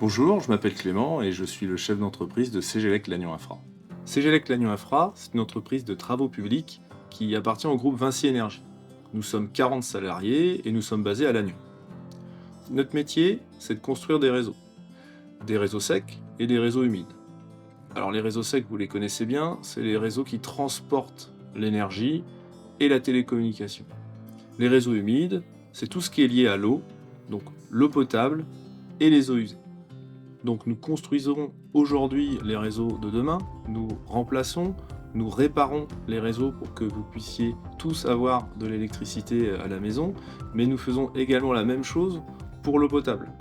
Bonjour, je m'appelle Clément et je suis le chef d'entreprise de Cegelec Lannion Infra. Cegelec Lannion Infra, c'est une entreprise de travaux publics qui appartient au groupe Vinci Énergie. Nous sommes 40 salariés et nous sommes basés à Lannion. Notre métier, c'est de construire des réseaux secs et des réseaux humides. Alors les réseaux secs, vous les connaissez bien, c'est les réseaux qui transportent l'énergie et la télécommunication. Les réseaux humides, c'est tout ce qui est lié à l'eau, donc l'eau potable et les eaux usées. Donc nous construisons aujourd'hui les réseaux de demain, nous remplaçons, nous réparons les réseaux pour que vous puissiez tous avoir de l'électricité à la maison, mais nous faisons également la même chose pour l'eau potable.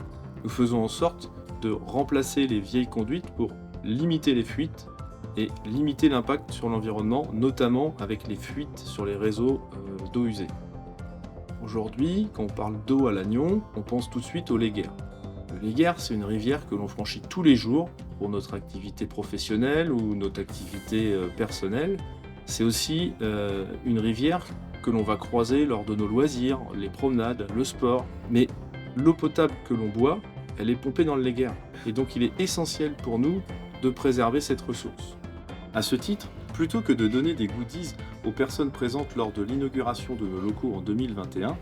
Nous faisons en sorte de remplacer les vieilles conduites pour limiter les fuites et limiter l'impact sur l'environnement, notamment avec les fuites sur les réseaux d'eau usée. Aujourd'hui, quand on parle d'eau à Lannion, on pense tout de suite au Léguerre. Le Léguerre, c'est une rivière que l'on franchit tous les jours pour notre activité professionnelle ou notre activité personnelle. C'est aussi une rivière que l'on va croiser lors de nos loisirs, les promenades, le sport. Mais l'eau potable que l'on boit, elle est pompée dans le Léguerre. Et donc il est essentiel pour nous de préserver cette ressource. À ce titre, plutôt que de donner des goodies aux personnes présentes lors de l'inauguration de nos locaux en 2021,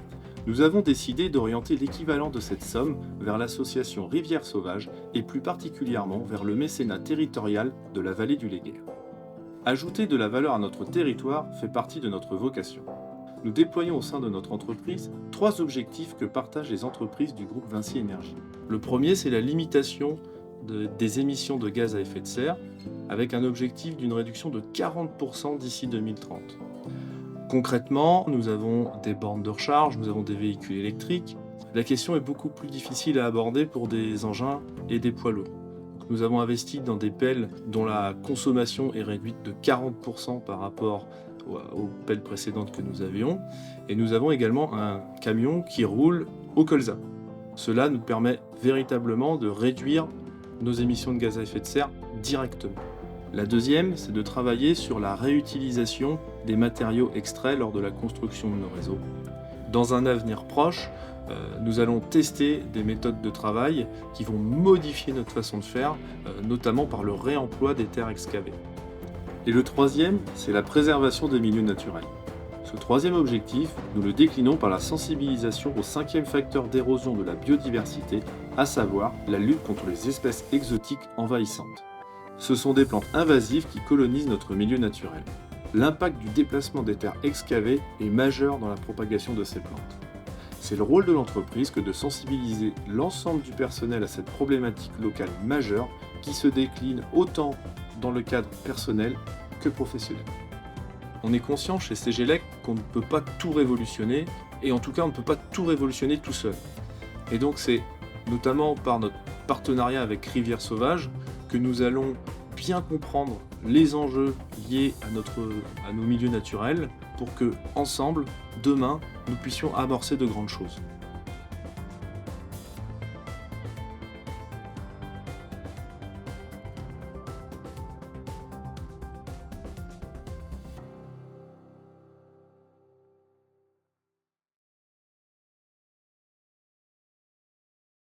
nous avons décidé d'orienter l'équivalent de cette somme vers l'association Rivière Sauvage et plus particulièrement vers le mécénat territorial de la vallée du Léguerre. Ajouter de la valeur à notre territoire fait partie de notre vocation. Nous déployons au sein de notre entreprise 3 objectifs que partagent les entreprises du groupe Vinci Énergie. Le premier, c'est la limitation des émissions de gaz à effet de serre avec un objectif d'une réduction de 40% d'ici 2030. Concrètement, nous avons des bornes de recharge, nous avons des véhicules électriques. La question est beaucoup plus difficile à aborder pour des engins et des poids lourds. Nous avons investi dans des pelles dont la consommation est réduite de 40% par rapport aux pelles précédentes que nous avions. Et nous avons également un camion qui roule au colza. Cela nous permet véritablement de réduire nos émissions de gaz à effet de serre directement. La deuxième, c'est de travailler sur la réutilisation des matériaux extraits lors de la construction de nos réseaux. Dans un avenir proche, nous allons tester des méthodes de travail qui vont modifier notre façon de faire, notamment par le réemploi des terres excavées. Et le troisième, c'est la préservation des milieux naturels. Ce troisième objectif, nous le déclinons par la sensibilisation au 5e facteur d'érosion de la biodiversité, à savoir la lutte contre les espèces exotiques envahissantes. Ce sont des plantes invasives qui colonisent notre milieu naturel. L'impact du déplacement des terres excavées est majeur dans la propagation de ces plantes. C'est le rôle de l'entreprise que de sensibiliser l'ensemble du personnel à cette problématique locale majeure qui se décline autant dans le cadre personnel que professionnel. On est conscient chez Cegelec qu'on ne peut pas tout révolutionner, et en tout cas on ne peut pas tout révolutionner tout seul. Et donc c'est notamment par notre partenariat avec Rivière Sauvage que nous allons bien comprendre les enjeux liés à nos milieux naturels pour que, ensemble, demain, nous puissions amorcer de grandes choses.